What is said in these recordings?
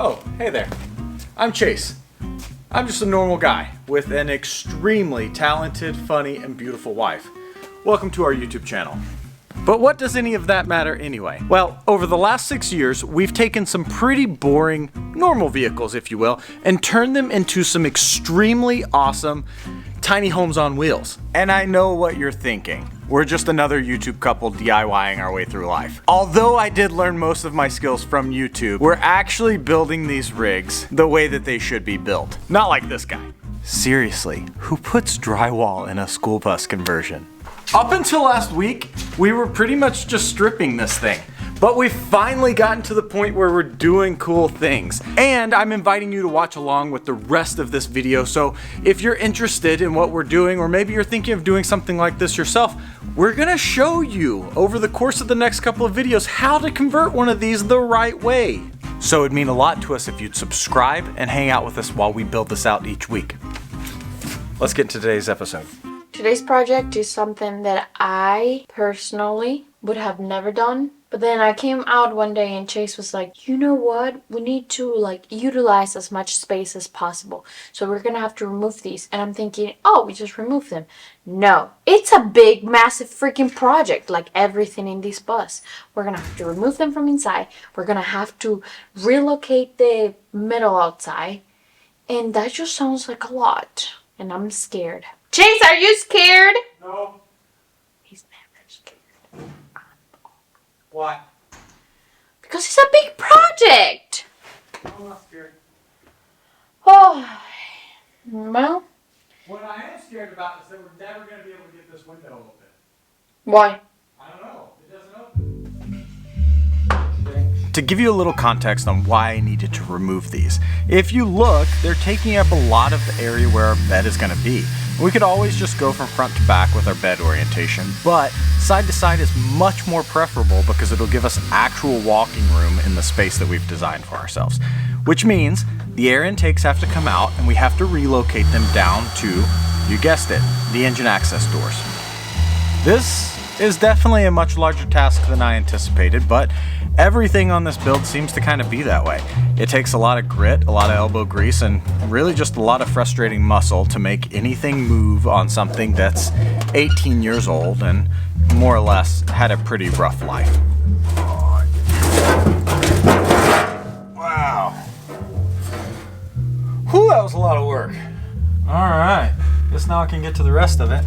Oh, hey there. I'm Chase. I'm just a normal guy with an extremely talented, funny, and beautiful wife. Welcome to our YouTube channel. But what does any of that matter anyway? Well, over the last 6 years, we've taken some pretty boring, normal vehicles, if you will, and turned them into some extremely awesome tiny homes on wheels. And I know what you're thinking. We're just another YouTube couple DIYing our way through life. Although I did learn most of my skills from YouTube, we're actually building these rigs the way that they should be built. Not like this guy. Seriously, who puts drywall in a school bus conversion? Up until last week, we were pretty much just stripping this thing. But we've finally gotten to the point where we're doing cool things. And I'm inviting you to watch along with the rest of this video. So if you're interested in what we're doing, or maybe you're thinking of doing something like this yourself, we're gonna show you over the course of the next couple of videos how to convert one of these the right way. So it'd mean a lot to us if you'd subscribe and hang out with us while we build this out each week. Let's get into today's episode. Today's project is something that I personally would have never done. But then I came out one day and Chase was like, you know what? We need to utilize as much space as possible. So we're gonna have to remove these. And I'm thinking, oh, we just remove them. No, it's a big, massive freaking project. Like everything in this bus. We're gonna have to remove them from inside. We're gonna have to relocate the metal outside. And that just sounds like a lot. And I'm scared. Chase, are you scared? No. He's never scared. Why? Because it's a big project. I'm not scared. Oh, well. What I am scared about is that we're never going to be able to get this window open. Why? I don't know. It doesn't open. To give you a little context on why I needed to remove these, if you look, they're taking up a lot of the area where our bed is going to be. We could always just go from front to back with our bed orientation, but side to side is much more preferable because it'll give us actual walking room in the space that we've designed for ourselves. Which means the air intakes have to come out and we have to relocate them down to, you guessed it, the engine access doors. This is definitely a much larger task than I anticipated, but everything on this build seems to kind of be that way. It takes a lot of grit, a lot of elbow grease, and really just a lot of frustrating muscle to make anything move on something that's 18 years old and more or less had a pretty rough life. Wow. Whew, that was a lot of work. All right, guess now I can get to the rest of it.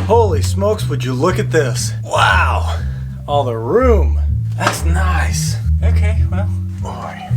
Holy smokes, would you look at this? Wow, all the room. That's nice. Okay, well, boy.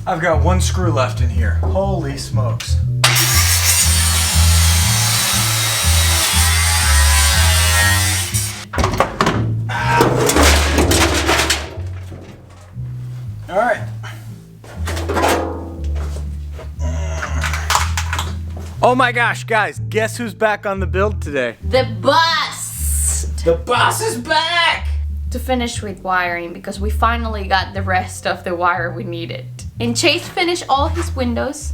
I've got one screw left in here. Holy smokes. All right. Oh my gosh, guys, guess who's back on the build today? The bus! The bus is back! To finish with wiring because we finally got the rest of the wire we needed. And Chase finished all his windows.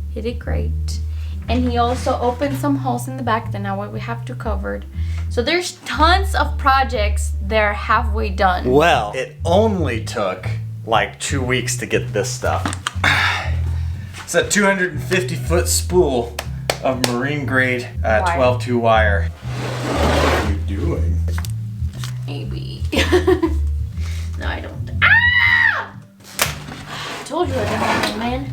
He did great. And he also opened some holes in the back that now we have to cover. So there's tons of projects that are halfway done. Well, it only took like 2 weeks to get this stuff. It's a 250-foot spool of marine grade 12-2 wire. What are you doing? Maybe. No, I don't. I told you I didn't have man.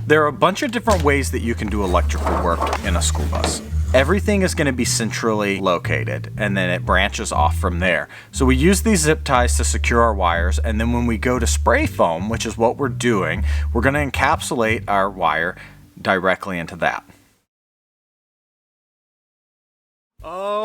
There are a bunch of different ways that you can do electrical work in a school bus. Everything is going to be centrally located and then it branches off from there. So we use these zip ties to secure our wires, and then when we go to spray foam, which is what we're doing, we're going to encapsulate our wire directly into that.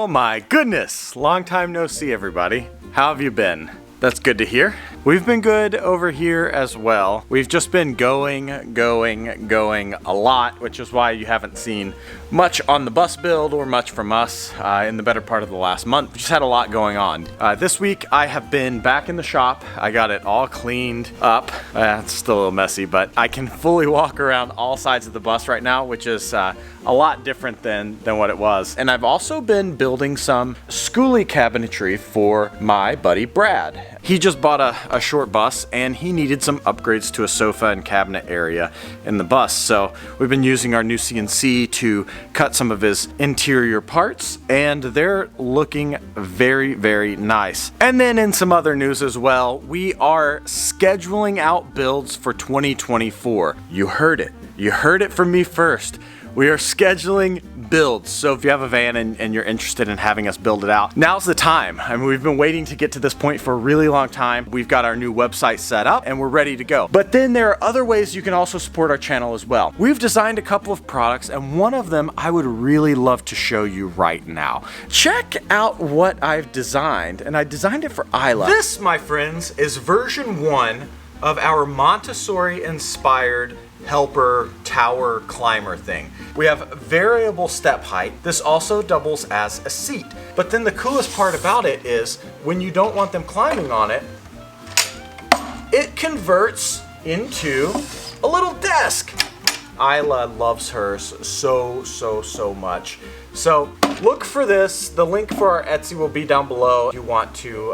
Oh my goodness! Long time no see, everybody. How have you been? That's good to hear. We've been good over here as well. We've just been going a lot, which is why you haven't seen much on the bus build or much from us in the better part of the last month. We just had a lot going on. This week I have been back in the shop. I got it all cleaned up. It's still a little messy, but I can fully walk around all sides of the bus right now, which is a lot different than what it was. And I've also been building some Skoolie cabinetry for my buddy Brad. He just bought a short bus and he needed some upgrades to a sofa and cabinet area in the bus. So we've been using our new CNC to cut some of his interior parts, and they're looking very, very nice. And then in some other news as well, we are scheduling out builds for 2024. You heard it. You heard it from me first. We are scheduling builds. So if you have a van and you're interested in having us build it out, now's the time. I mean, we've been waiting to get to this point for a really long time. We've got our new website set up and we're ready to go. But then there are other ways you can also support our channel as well. We've designed a couple of products, and one of them I would really love to show you right now. Check out what I've designed, and I designed it for Isla. This, my friends, is version 1 of our Montessori inspired helper tower climber thing. We have variable step height. This also doubles as a seat. But then the coolest part about it is when you don't want them climbing on it, it converts into a little desk. Isla loves hers so much. So look for this. The link for our Etsy will be down below if you want to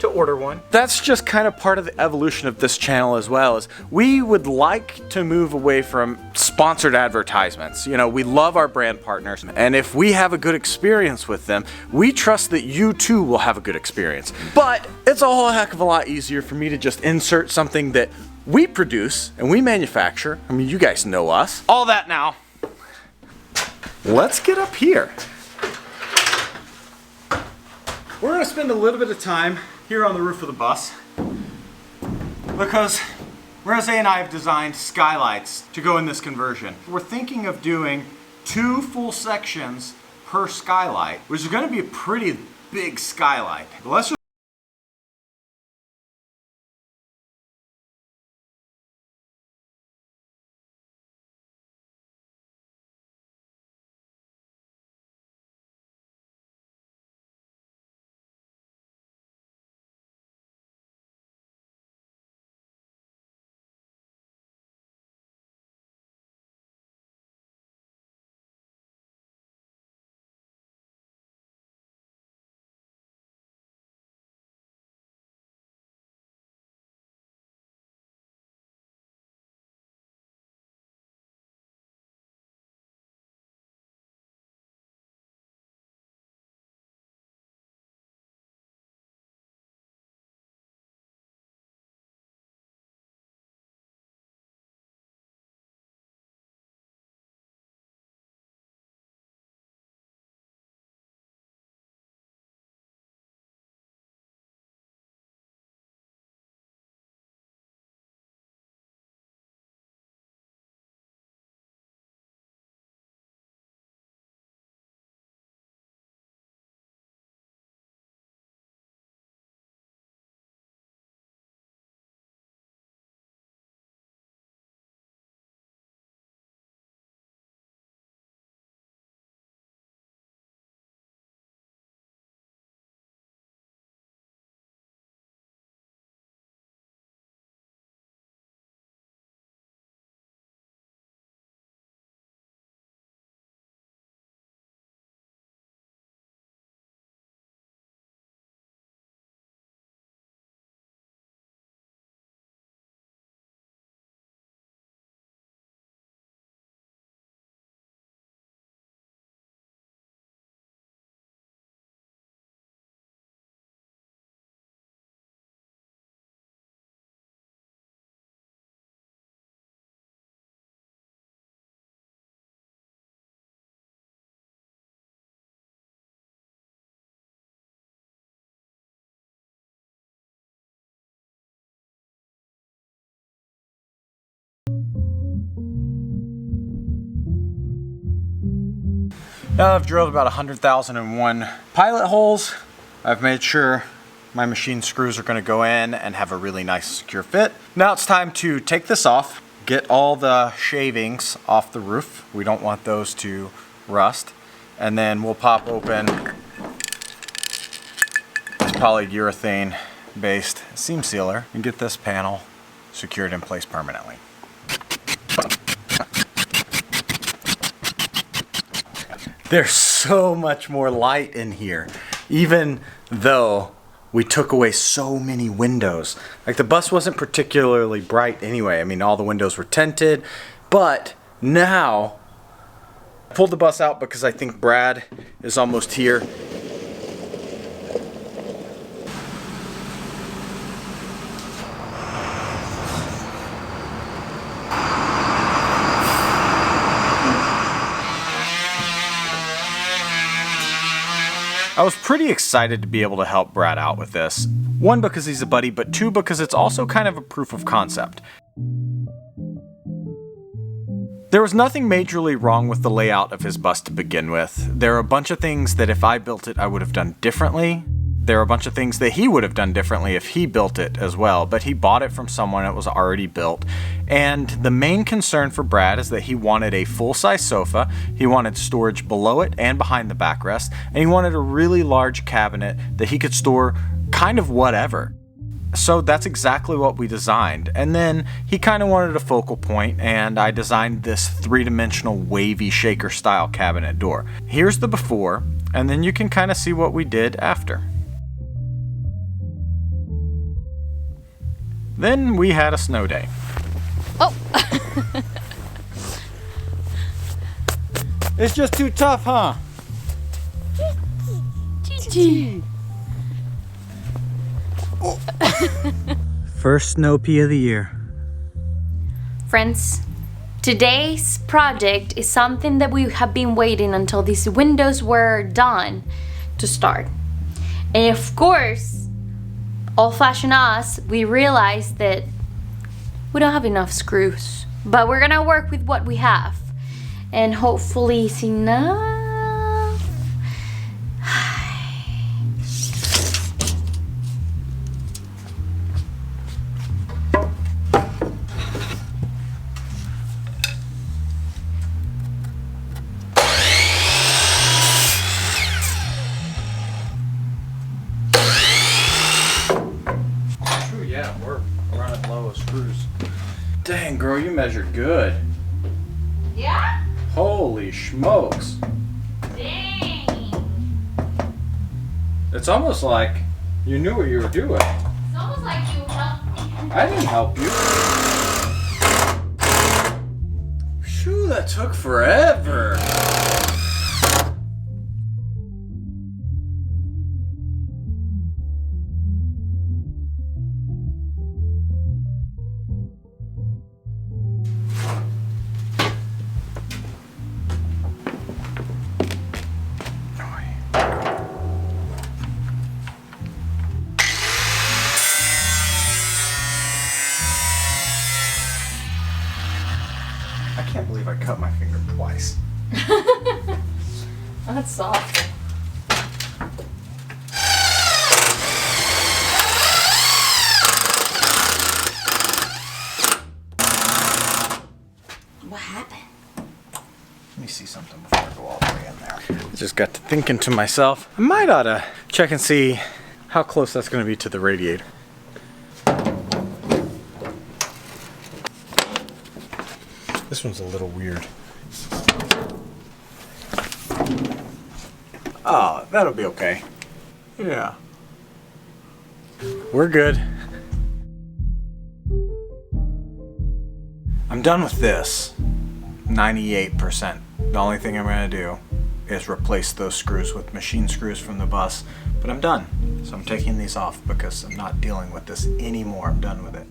order one. That's just kind of part of the evolution of this channel as well, is we would like to move away from sponsored advertisements. You know, we love our brand partners, and if we have a good experience with them, we trust that you too will have a good experience. But it's a whole heck of a lot easier for me to just insert something that we produce and we manufacture. I mean, you guys know us. All that now. Let's get up here. We're gonna spend a little bit of time here on the roof of the bus because Mariajosé and I have designed skylights to go in this conversion. We're thinking of doing 2 full sections per skylight, which is gonna be a pretty big skylight. But let's just Now that I've drilled about 100,001 pilot holes, I've made sure my machine screws are going to go in and have a really nice secure fit. Now it's time to take this off, get all the shavings off the roof. We don't want those to rust. And then we'll pop open this polyurethane based seam sealer and get this panel secured in place permanently. There's so much more light in here, even though we took away so many windows. Like, the bus wasn't particularly bright anyway. I mean, all the windows were tinted, but now I pulled the bus out because I think Brad is almost here. I was pretty excited to be able to help Brad out with this. One, because he's a buddy, but two, because it's also kind of a proof of concept. There was nothing majorly wrong with the layout of his bus to begin with. There are a bunch of things that if I built it, I would have done differently. There are a bunch of things that he would have done differently if he built it as well, but he bought it from someone that was already built. And the main concern for Brad is that he wanted a full-size sofa, he wanted storage below it and behind the backrest, and he wanted a really large cabinet that he could store kind of whatever. So that's exactly what we designed. And then he kind of wanted a focal point, and I designed this three-dimensional wavy shaker style cabinet door. Here's the before, and then you can kind of see what we did after. Then we had a snow day. Oh! It's just too tough, huh? Oh. First snow pea of the year. Friends, today's project is something that we have been waiting until these windows were done to start. And of course, old-fashioned us, we realized that we don't have enough screws, but we're gonna work with what we have, and hopefully it's enough. Dang, girl, you measured good. Yeah? Holy smokes. Dang. It's almost like you knew what you were doing. It's almost like you helped me. I didn't help you. Phew, that took forever. I can't believe I cut my finger twice. That's soft. What happened? Let me see something before I go all the way in there. I just got to thinking to myself, I might ought to check and see how close that's going to be to the radiator. This one's a little weird. Oh, that'll be okay. Yeah. We're good. I'm done with this. 98%. The only thing I'm going to do is replace those screws with machine screws from the bus. But I'm done. So I'm taking these off because I'm not dealing with this anymore. I'm done with it.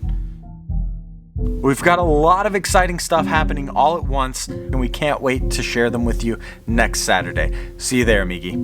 We've got a lot of exciting stuff happening all at once, and we can't wait to share them with you next Saturday. See you there, Migi.